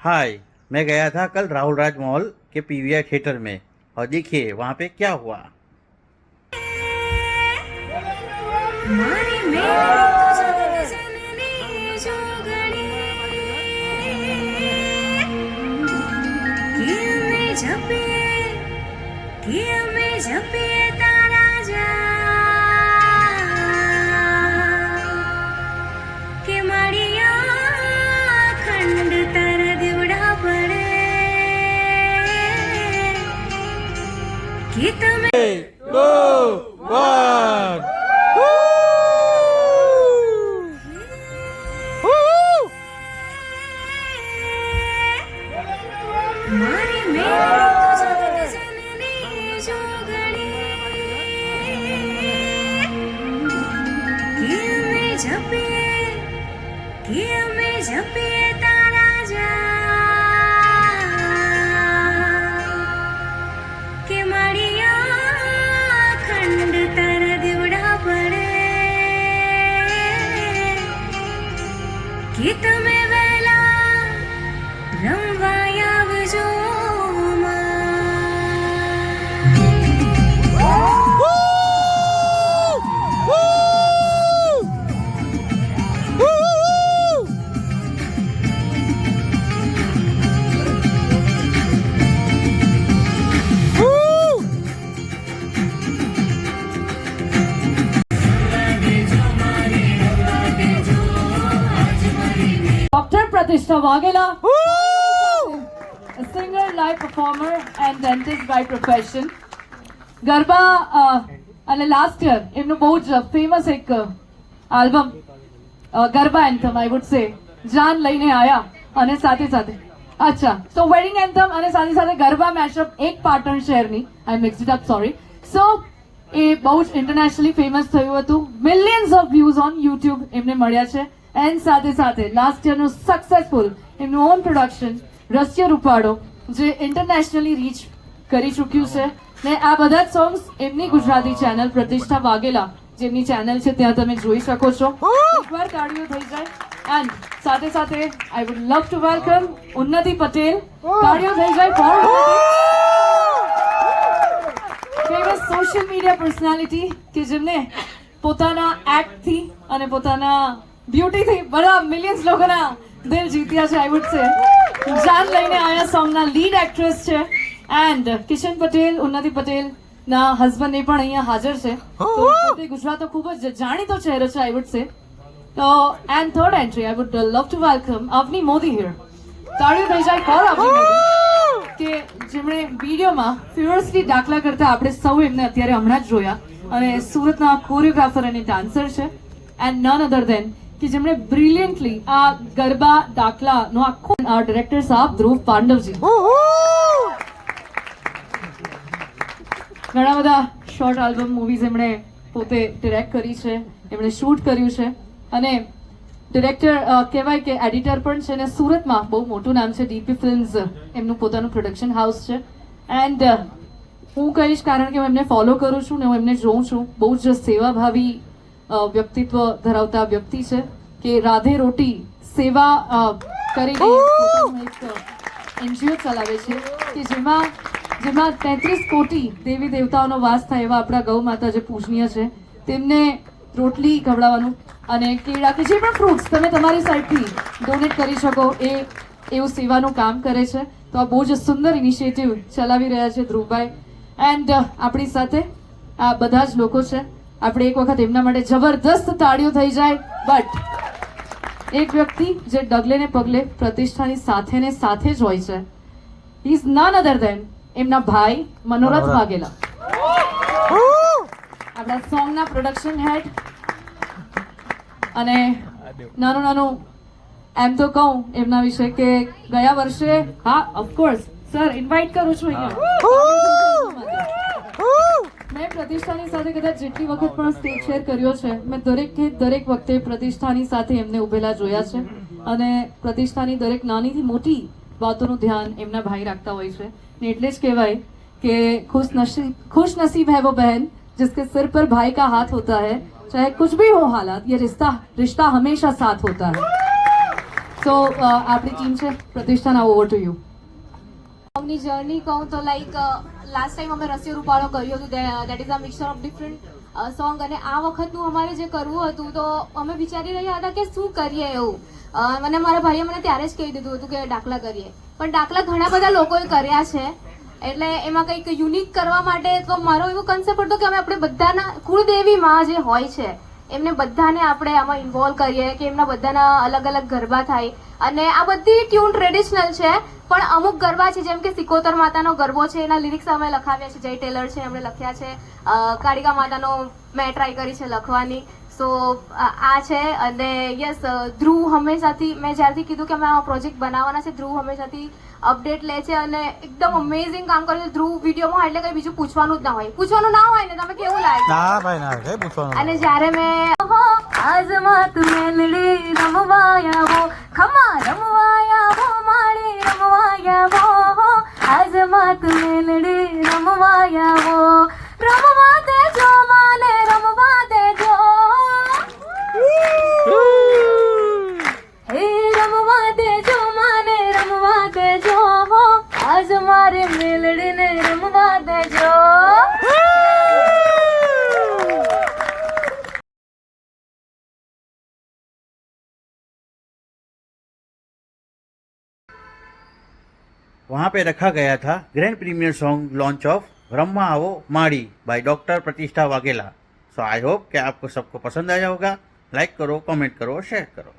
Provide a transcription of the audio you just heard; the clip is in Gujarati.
हाय, मैं गया था कल राहुल राज मॉल के पीवीआर थिएटर में और देखिए वहाँ पे क्या हुआ। Pratishtha Waghela, a singer, live performer and dentist by profession. Garba અને લાસ્ટ યર એમનું બહુ જ ફેમસ એક album garba anthem I would સે જાન લઈને આયા અને સાથે સાથે અચ્છા સો વેડિંગ એન્થમ અને સાથે સાથે ગરબા મેશઅપ એક પાટણ શહેરની આઈ મિક્સ્ડ ઇટ અપ સોરી સો એ બહુ જ ઇન્ટરનેશનલી ફેમસ થયું હતું millions of views on YouTube એમને મળ્યા છે એન્ડ સાથે સાથે લાસ્ટ યરનું સક્સેસફુલ એમનું ઓન પ્રોડક્શન રસ્ય રૂપાડો જે ઇન્ટરનેશનલી રીચ કરી ચૂક્યું છે ને આ બધા જ સોંગ્સ એમની ગુજરાતી ચેનલ પ્રતિષ્ઠા વાઘેલા જેમની ચેનલ છે ત્યાં તમે જોઈ શકો છો એકવાર તાળીઓ થઈ જાય એન્ડ સાથે સાથે I would love to welcome Unnati Patel તાળીઓ થઈ જાય for famous social media personality કે જેમને પોતાના એક્ટથી અને પોતાના બ્યુટીથી બધા મિલિયન્સ લોકોના દિલ જીત્યા છે આઈ વુડ સે જાન લઈને આયા સોંગના લીડ એક્ટ્રેસ છે એન્ડ કિશન પટેલ ઉન્નતિ પટેલ ના હસબન્ડ એ પણ અહીંયા હાજર છે તો પોતે ગુજરાતનો ખૂબ જ જાણીતો ચહેરો છે આઈ વુડ સે તો and third entry I would love to welcome Avani Modi here તાળીઓ થઈ જાય ફોર અવની મોદી કે જેમણે વિડીયોમાં ફ્યુરિયસલી દાખલા કરતા આપણે સૌ એમને અત્યારે હમણાં જ જોયા અને સુરતના કોરિયોગ્રાફર અને ડાન્સર છે એન્ડ નન અધર દેન કે જેમણે બ્રિલિયન્ટલી આ ગરબા દાખલાનો આખો ડિરેક્ટર સાહેબ ધ્રુવ પાંડવજી ઘણા બધા શોર્ટ આલ્બમ મૂવીઝ એમણે પોતે ડિરેક્ટ કરી છે એમણે શૂટ કર્યું છે અને ડિરેક્ટર કહેવાય કે એડિટર પણ છે અને સુરતમાં બહુ મોટું નામ છે ડીપી ફિલ્મ્સ એમનું પોતાનું પ્રોડક્શન હાઉસ છે એન્ડ હું કહીશ કારણ કે હું એમને ફોલો કરું છું ને હું એમને જોઉં છું બહુ જ સેવાભાવી વ્યક્તિત્વ ધરાવતા વ્યક્તિ છે કે રાધે રોટી સેવા કરીને પોતાનું એક એનજીઓ ચલાવે છે કે જેમાં 33 કોટી દેવી દેવતાઓનો વાસ થાય એવા આપણા ગૌ માતા જે પૂજનીય છે તેમને રોટલી ખવડાવવાનું અને કેળા કે જે પણ ફ્રૂટ્સ તમે તમારી સાઈડથી ડોનેટ કરી શકો એવું સેવાનું કામ કરે છે તો આ બહુ જ સુંદર ઇનિશિયેટિવ ચલાવી રહ્યા છે ધ્રુવભાઈ એન્ડ આપણી સાથે આ બધા જ લોકો છે આપણે એક વખત એમના માટે જબરદસ્ત તાળીઓ થઈ જાય બટ એક વ્યક્તિ જે ડગલે ને પગલે પ્રતિષ્ઠાની સાથે ને સાથે જ હોય છે he is none other than એમના ભાઈ મનોરથ વાઘેલા આપણા સોંગના પ્રોડક્શન હેડ અને નાનું એમ તો કહું એમના વિશે કે ગયા વર્ષે હા ઓફકોર્સ સર ઇન્વાઇટ કરું છું અહીંયા મેં પ્રતિષ્ઠાની સાથે કદાચ જેટલી વખત પણ સ્ટેજ શેર કર્યો છે મેં દરેક વખતે પ્રતિષ્ઠાની સાથે એમને ઉભેલા જોયા છે અને પ્રતિષ્ઠાની દરેક નાનીથી મોટી बातों ध्यान एमना भाई रखता હોય છે ને એટલે જ કહેવાય કે खुश नसीब है वो बहन जिसके सिर पर भाई का हाथ होता है चाहे कुछ भी हो हालात ये रिश्ता हमेशा साथ होता है સો આપણી ટીમ છે પ્રતિષ્ઠા, નાउ ઓવર ટુ યુ. સોંગની જર્ની કહું તો લાઈક લાસ્ટ ટાઈમ અમે રસિયો રૂપાળો કર્યું હતું, that is a mixture of different song, અને આ વખતનું અમારે જે કરવું હતું તો અમે વિચારી રહ્યા હતા કે શું કરીએ એવું. મને મારા ભાઈએ મને ત્યારે જ કહી દીધું હતું કે દાખલા કરીએ, પણ દાખલા ઘણા બધા લોકોએ કર્યા છે, એટલે એમાં કંઈક યુનિક કરવા માટે તો મારો એવો કન્સેપ્ટ હતો કે અમે આપણે બધાના કુળદેવી માં જે હોય છે એમને બધાને આપણે આમાં ઇન્વોલ્વ કરીએ, કે એમના બધાના અલગ અલગ ગરબા થાય. અને આ બધી ટ્યુન ટ્રેડિશનલ છે, પણ અમુક ગરબા છે જેમ કે સિકોતર માતાનો ગરબો છે, એના લિરિક્સ અમે લખાવ્યા છે, જય ટેલર છે એમણે લખ્યા છે. કાળિકા માતાનો મેં ટ્રાય કરી છે લખવાની. સો આ છે. અને યસ, ધ્રુવ હંમેશાથી, મેં જ્યારથી કીધું કે અમે આ પ્રોજેક્ટ બનાવવાના છે, ધ્રુવ હંમેશાથી અપડેટ લે છે અને એકદમ અમેઝિંગ કામ કરે છે. ધ્રુવ વિડીયોમાં એટલે કંઈ બીજું પૂછવાનું જ ના હોય, પૂછવાનું ના હોય ને તમે કેવું લાગે? ના ભાઈ ના, કઈ પૂછવાનું. અને જ્યારે મેં આજમાં તું મેલડી રમવાયા હો, ખમા રમવાયા હો, માળી રમવાયા હો, આજમાં તું મેલડી રમવાયા હો, રમવા દેજો માને રમવા દેજો, હે રમવા દેજો માને રમવા દેજો, આજ મારે મેલડીને રમવા દેજો. वहाँ पे रखा गया था grand premiere song launch of Brahma आवो माड़ी बाय डॉक्टर प्रतिष्ठा वाघेला. सो आई होप कि आपको सबको पसंद आया होगा. लाइक करो, कमेंट करो, शेयर करो.